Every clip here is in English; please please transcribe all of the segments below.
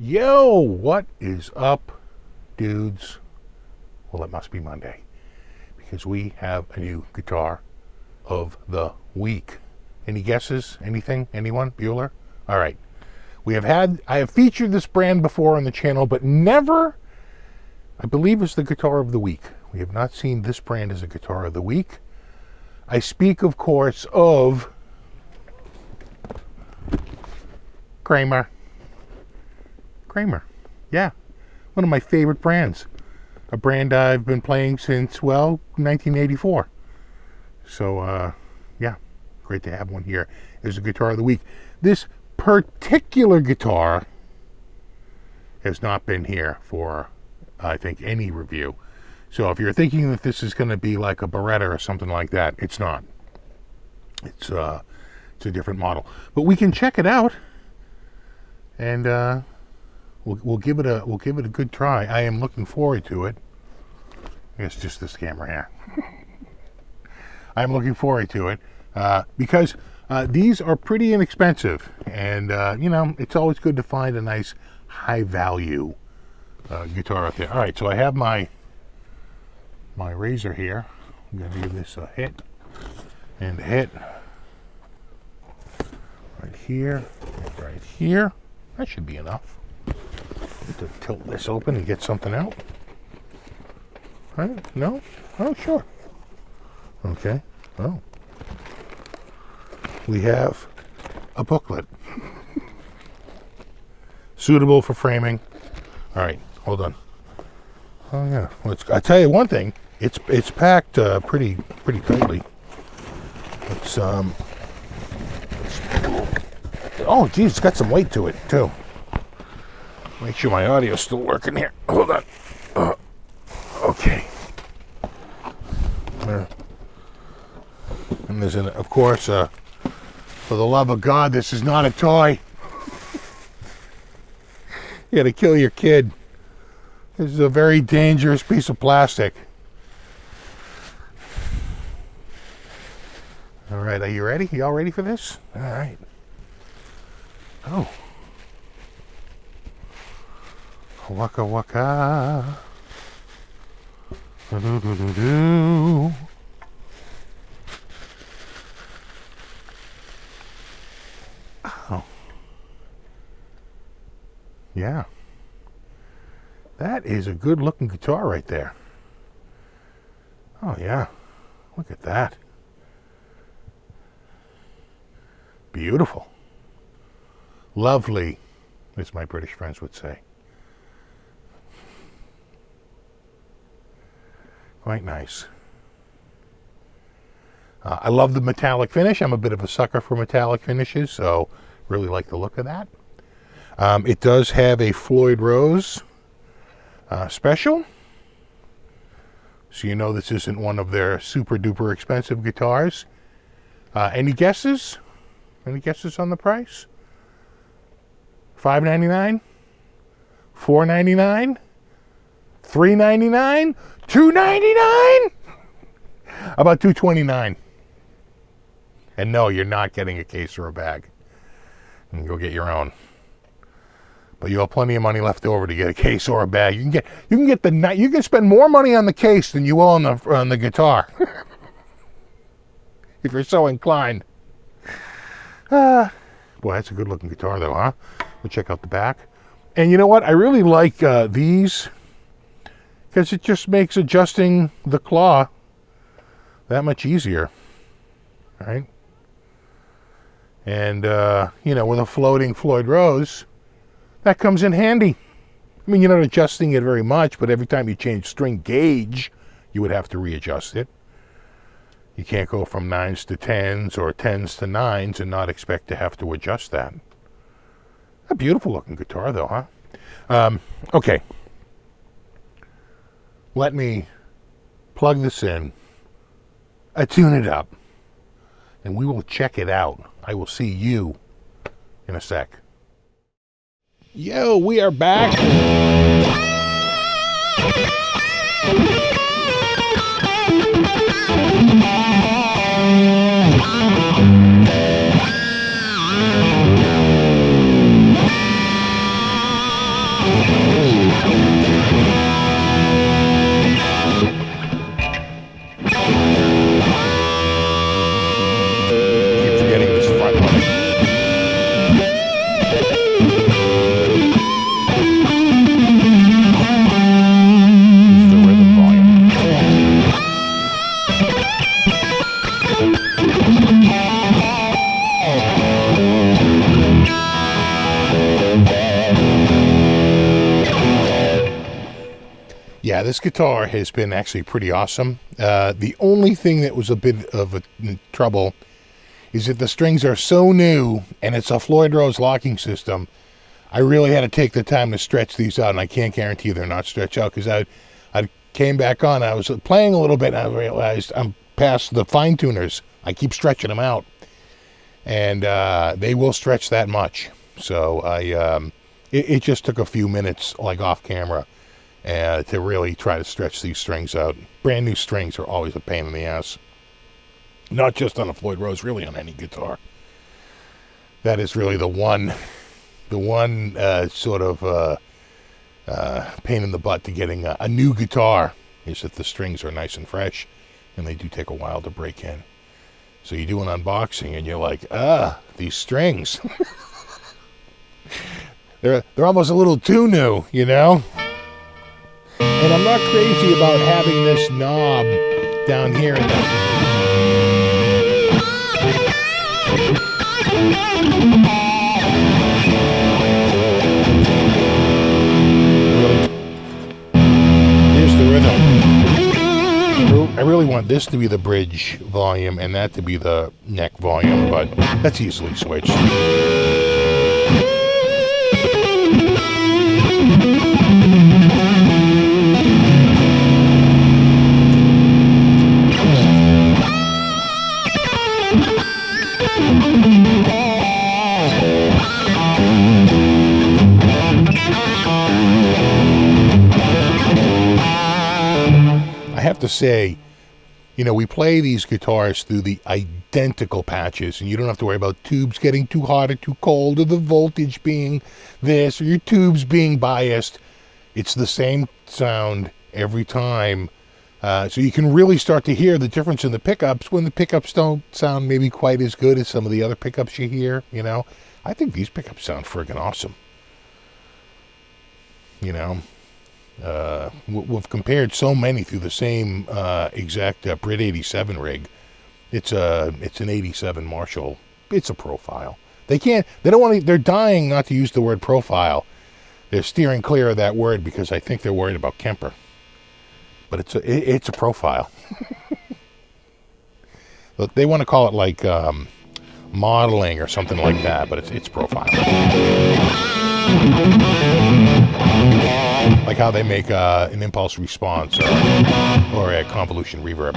Yo, what is up, dudes? Well, it must be Monday because we have a new guitar of the week. Any guesses? Anything? Anyone? Bueller? All right. I have featured this brand before on the channel, but never, I believe, as the guitar of the week. We have not seen this brand as a guitar of the week. I speak, of course, of Kramer. Yeah, one of my favorite brands. A brand I've been playing since, well, 1984. So, yeah, great to have one here as a guitar of the week. This particular guitar has not been here for, I think, any review. So if you're thinking that this is going to be like a Beretta or something like that, it's not. It's a different model. But we can check it out, and we'll give it a good try. I am looking forward to it. It's just this camera here. I'm looking forward to it because these are pretty inexpensive, and you know, it's always good to find a nice high value guitar out there. All right, so I have my razor here. I'm going to give this a hit and a hit right here, right here. That should be enough to tilt this open and get something out. Right? No? Oh, sure. Okay. Oh. We have a booklet. Suitable for framing. All right, hold on. Oh yeah. I tell you one thing. It's packed pretty tightly. Oh geez, it's got some weight to it too. Make sure my audio's still working here. Hold on. Okay. And there's of course, for the love of God, this is not a toy. You gotta kill your kid. This is a very dangerous piece of plastic. All right, are you ready? Y'all ready for this? All right. Oh. Waka waka. Do-do-do-do-do. Oh. Yeah. That is a good looking guitar right there. Oh yeah. Look at that. Beautiful. Lovely, as my British friends would say. Quite nice. I love the metallic finish. I'm a bit of a sucker for metallic finishes, so really like the look of that. It does have a Floyd Rose special. So you know this isn't one of their super duper expensive guitars. Any guesses? Any guesses on the price? $5.99? $4.99? $3.99? $2.99? About $2.29. And no, you're not getting a case or a bag. You can go get your own. But you have plenty of money left over to get a case or a bag. You can spend more money on the case than you will on the guitar, if you're so inclined. Boy, that's a good looking guitar though, huh? We'll check out the back. And you know what? I really like these because it just makes adjusting the claw that much easier, right? And you know, with a floating Floyd Rose, that comes in handy. I mean, you're not adjusting it very much, but every time you change string gauge, you would have to readjust it. You can't go from 9s to 10s or 10s to 9s and not expect to have to adjust that. A beautiful looking guitar though, huh? Okay. Let me plug this in, tune it up, and we will check it out. I will see you in a sec. Yo, we are back. Yeah, this guitar has been actually pretty awesome. The only thing that was a bit of a trouble is that the strings are so new, and it's a Floyd Rose locking system. I really had to take the time to stretch these out, and I can't guarantee they're not stretched out, because I came back on, I was playing a little bit, and I realized I'm past the fine tuners. I keep stretching them out, and they will stretch that much. So it just took a few minutes, like off camera, to really try to stretch these strings out. Brand new strings are always a pain in the ass. Not just on a Floyd Rose, really on any guitar. That is really the one sort of pain in the butt to getting a new guitar, is that the strings are nice and fresh, and they do take a while to break in. So you do an unboxing, and you're like, these strings. They're almost a little too new, you know? And I'm not crazy about having this knob down here. Here's the rhythm. I really want this to be the bridge volume and that to be the neck volume, but that's easily switched. I have to say, you know, we play these guitars through the identical patches, and you don't have to worry about tubes getting too hot or too cold, or the voltage being this, or your tubes being biased. It's the same sound every time. So you can really start to hear the difference in the pickups when the pickups don't sound maybe quite as good as some of the other pickups you hear, you know. I think these pickups sound friggin' awesome. You know, we've compared so many through the same exact Brit 87 rig. It's an 87 Marshall. It's a profile. They're dying not to use the word profile. They're steering clear of that word because I think they're worried about Kemper. But it's a profile. Look, they want to call it like modeling or something like that, but it's profile. Like how they make an impulse response or a convolution reverb.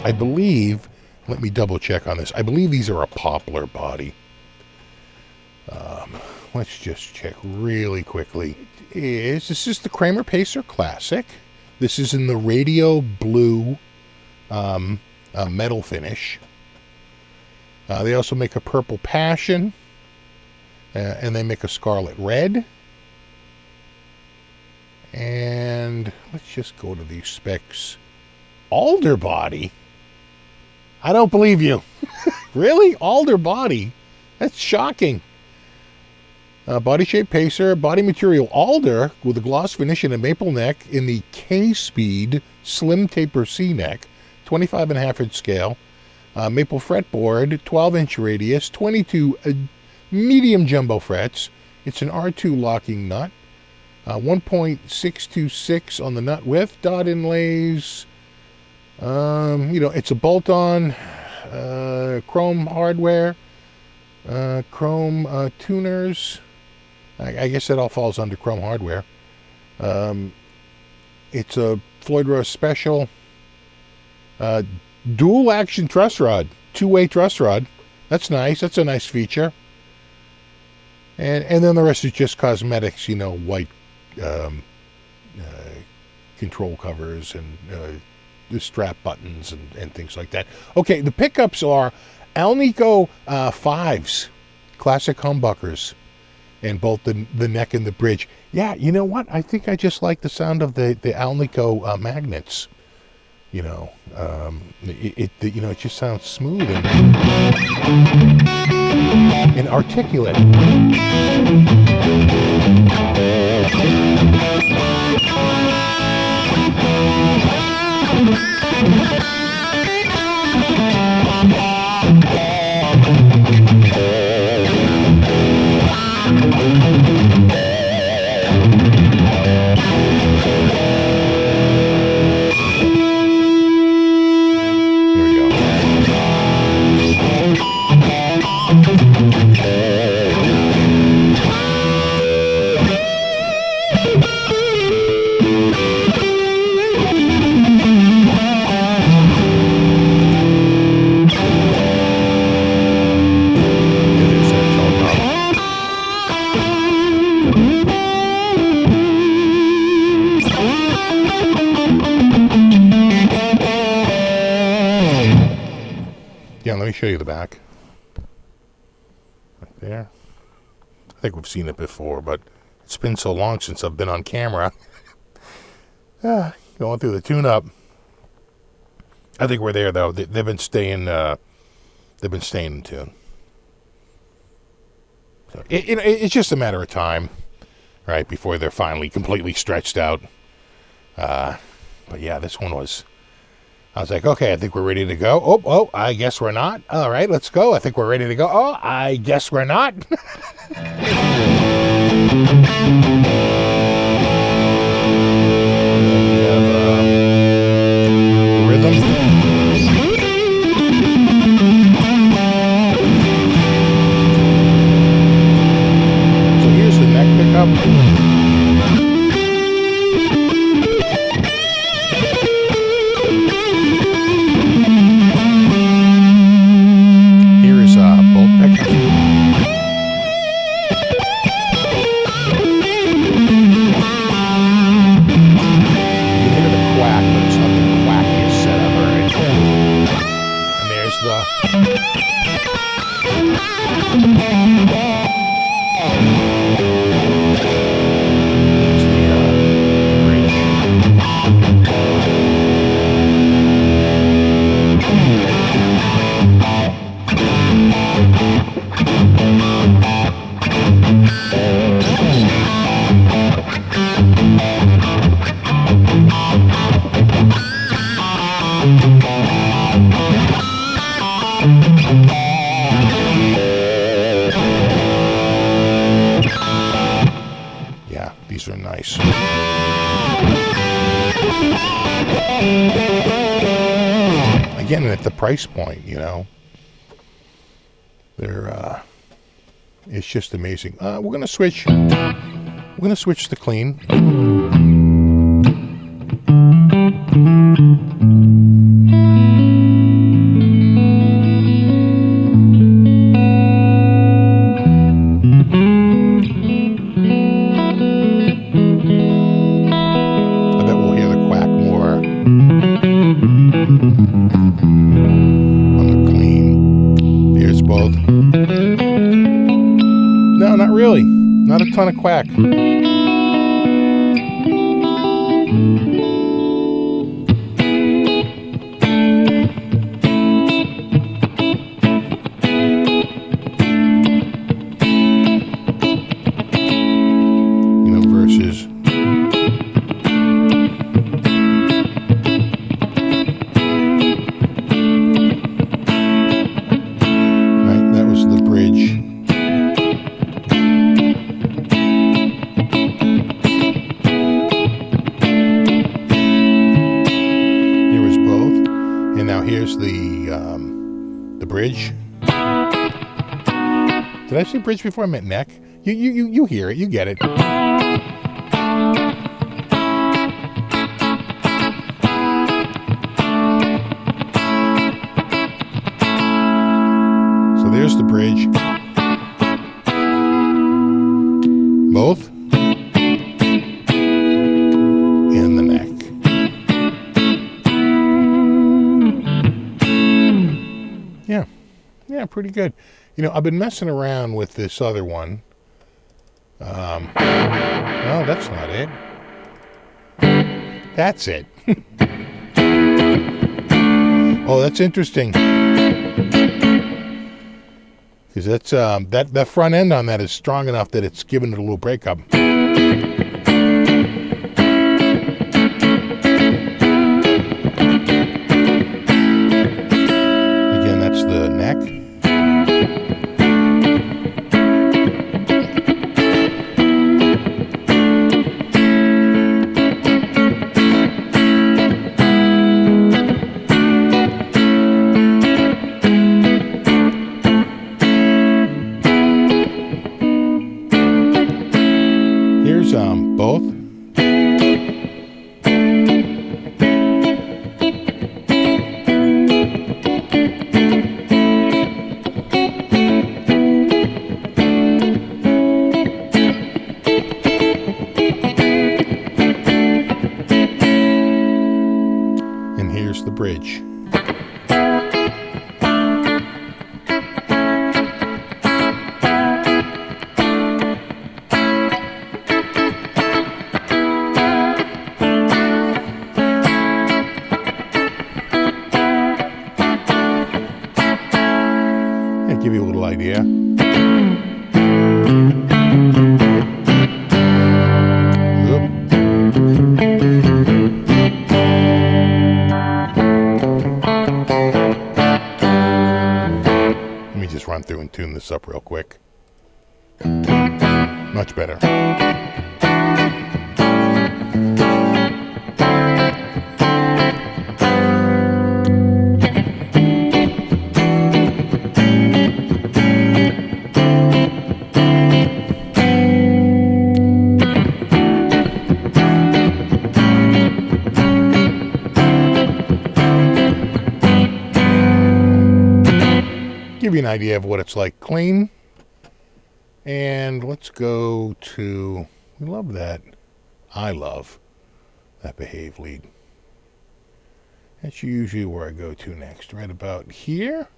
I believe, let me double check on this, I believe these are a poplar body. Let's just check really quickly. This is the Kramer Pacer Classic. This is in the radio blue metal finish. They also make a purple passion, and they make a scarlet red. And let's just go to these specs. Alder body? I don't believe you. Really? Alder body? That's shocking. Body shape Pacer, body material alder with a gloss finish and a maple neck in the K-Speed slim taper C-neck, 25.5-inch scale, maple fretboard, 12-inch radius, 22 medium jumbo frets. It's an R2 locking nut, 1.626 on the nut width, dot inlays. It's a bolt-on chrome hardware, chrome tuners. I guess that all falls under chrome hardware. It's a Floyd Rose special. Dual action truss rod, two-way truss rod. That's nice. That's a nice feature. And then the rest is just cosmetics, white control covers and the strap buttons and things like that. Okay, the pickups are Alnico 5s, classic humbuckers, and both the neck and the bridge. Yeah, you know what? I think I just like the sound of the Alnico magnets. It just sounds smooth and articulate. Again, let me show you the back. Right there. I think we've seen it before, but it's been so long since I've been on camera. Going through the tune-up. I think we're there, though. They've been staying in tune. So it's just a matter of time, right, before they're finally completely stretched out. But yeah, this one was... I was like, okay, I think we're ready to go. Oh, I guess we're not. All right, let's go. I think we're ready to go. Oh, I guess we're not. The rhythm. So here's the neck pickup. Yeah, these are nice. Again, at the price point, you know, they're it's just amazing. We're gonna switch. We're gonna switch to clean. No, not really. Not a ton of quack. You know, versus right, that was the bridge. Here's the bridge. Did I say bridge before I meant neck? You hear it, you get it. So there's the bridge. Both. And the neck. Yeah, pretty good. You know, I've been messing around with this other one. No, that's not it. That's it. Oh, that's interesting. Because that's that front end on that is strong enough that it's giving it a little breakup. Again, that's the neck. Both. And here's the bridge. tune this up real quick. Much better. Give you an idea of what it's like clean. And let's go to, we love that. I love that Behave lead. That's usually where I go to next, right about here.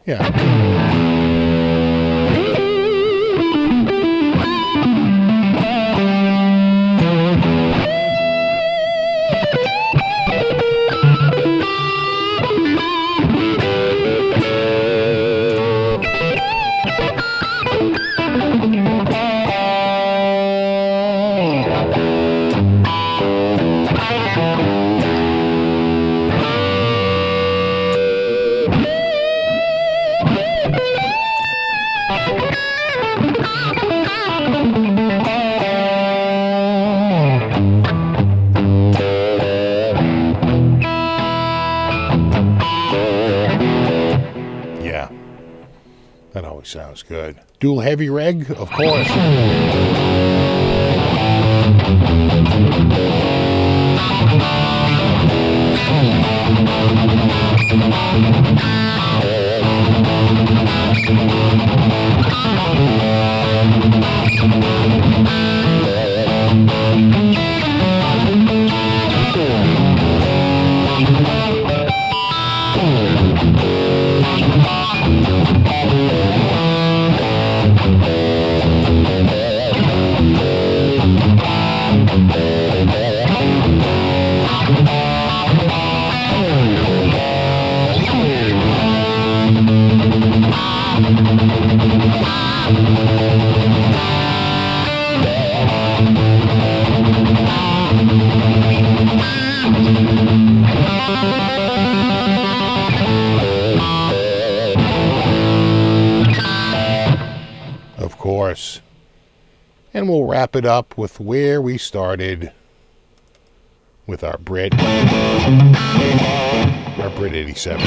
Yeah. That always sounds good. Dual heavy reg, of course. Of course. And we'll wrap it up with where we started with our Brit 87.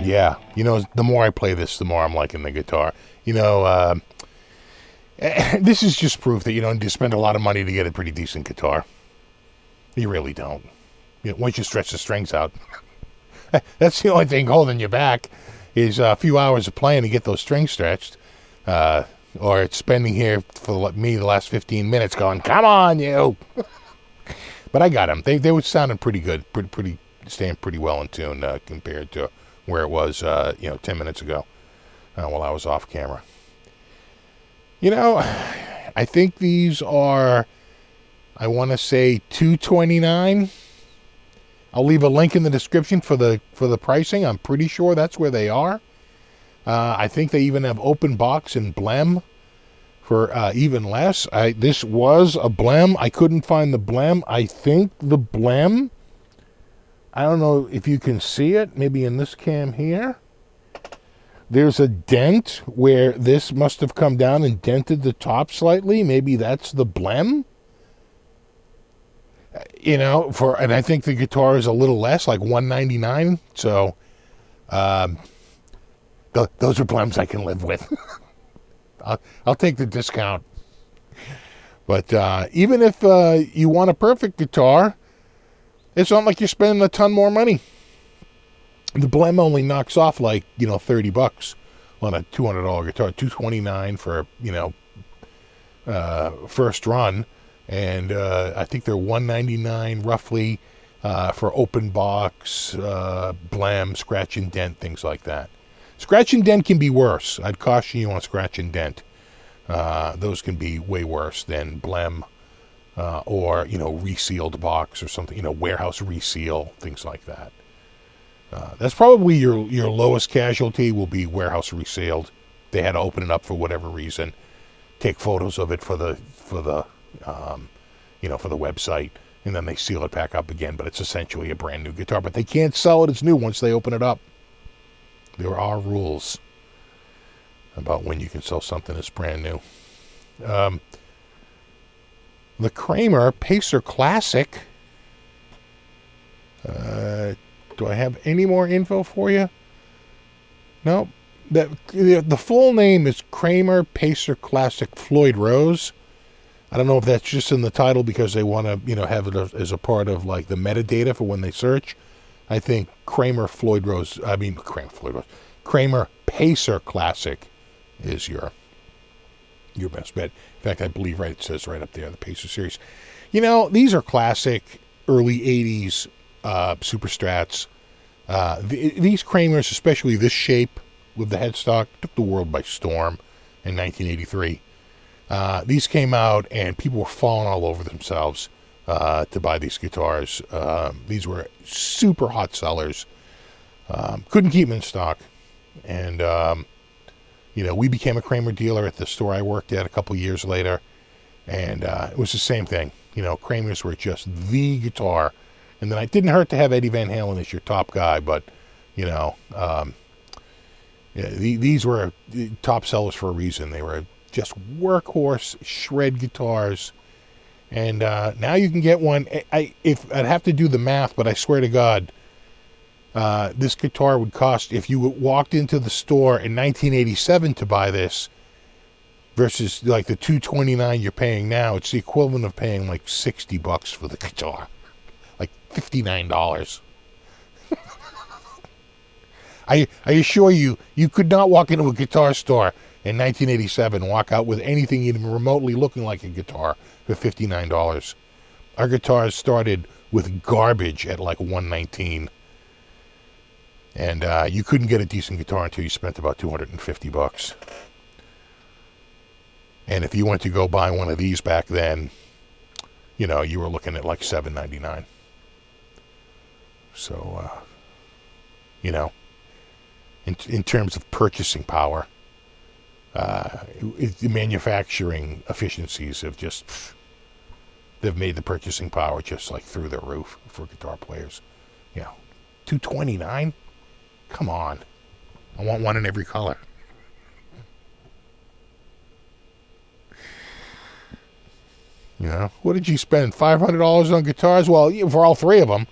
Yeah, you know, the more I play this, the more I'm liking the guitar. You know, this is just proof that you don't just spend a lot of money to get a pretty decent guitar. You really don't. You know, once you stretch the strings out, that's the only thing holding you back is a few hours of playing to get those strings stretched. Or it's spending here for me the last 15 minutes going, come on, you. But I got them. They were sounding pretty good, pretty staying pretty well in tune compared to where it was, 10 minutes ago while I was off camera. You know, I think these are, I want to say $229. I'll leave a link in the description for the pricing. I'm pretty sure that's where they are. I think they even have open box and blem for even less. This was a blem. I couldn't find the blem. I think the blem, I don't know if you can see it, maybe in this cam here. There's a dent where this must have come down and dented the top slightly. Maybe that's the blem. You know, and I think the guitar is a little less, like $199. So, those are blems I can live with. I'll take the discount. But even if you want a perfect guitar, it's not like you're spending a ton more money. The blem only knocks off like, $30 on a $200 guitar, $229 for, first run. And I think they're $199 roughly for open box, blem, scratch and dent, things like that. Scratch and dent can be worse. I'd caution you on scratch and dent. Those can be way worse than blem or, resealed box or something, warehouse reseal, things like that. That's probably your lowest casualty will be warehouse resealed. They had to open it up for whatever reason, take photos of it for the website, and then they seal it back up again. But it's essentially a brand new guitar. But they can't sell it as new once they open it up. There are rules about when you can sell something as brand new. The Kramer Pacer Classic. Do I have any more info for you? No. The full name is Kramer Pacer Classic Floyd Rose. I don't know if that's just in the title because they want to, have it as a part of like the metadata for when they search. I think Kramer Pacer Classic is your best bet. In fact, I believe it says right up there, the Pacer series. These are classic early 80s Super Strats. These Kramers, especially this shape with the headstock, took the world by storm in 1983. These came out and people were falling all over themselves to buy these guitars. These were super hot sellers. Couldn't keep them in stock. And, we became a Kramer dealer at the store I worked at a couple years later. And it was the same thing. Kramers were just the guitar. And then it didn't hurt to have Eddie Van Halen as your top guy, but, these were top sellers for a reason. They were just workhorse shred guitars. And now you can get one. If I'd have to do the math, but I swear to God, this guitar would cost, if you walked into the store in 1987 to buy this, versus like the $229 you're paying now, it's the equivalent of paying like $60 for the guitar, like $59. I assure you, you could not walk into a guitar store in 1987 walk out with anything even remotely looking like a guitar for $59. Our guitars started with garbage at like $119. And you couldn't get a decent guitar until you spent about $250. And if you went to go buy one of these back then, you were looking at like $7.99. So, in terms of purchasing power, the manufacturing efficiencies have they've made the purchasing power just like through the roof for guitar players. $229? Come on. I want one in every color. What did you spend? $500 on guitars? Well, for all three of them.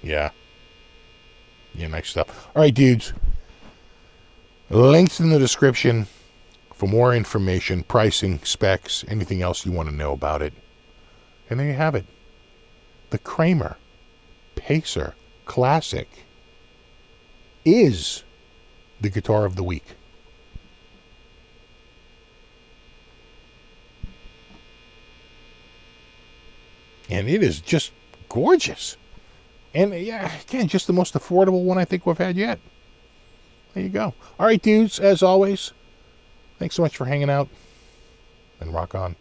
Yeah. Yeah, nice stuff. All right, dudes. Links in the description for more information, pricing, specs, anything else you want to know about it. And there you have it. The Kramer Pacer Classic is the guitar of the week. And it is just gorgeous. And yeah, again, just the most affordable one I think we've had yet. There you go. All right, dudes, as always, thanks so much for hanging out. And rock on.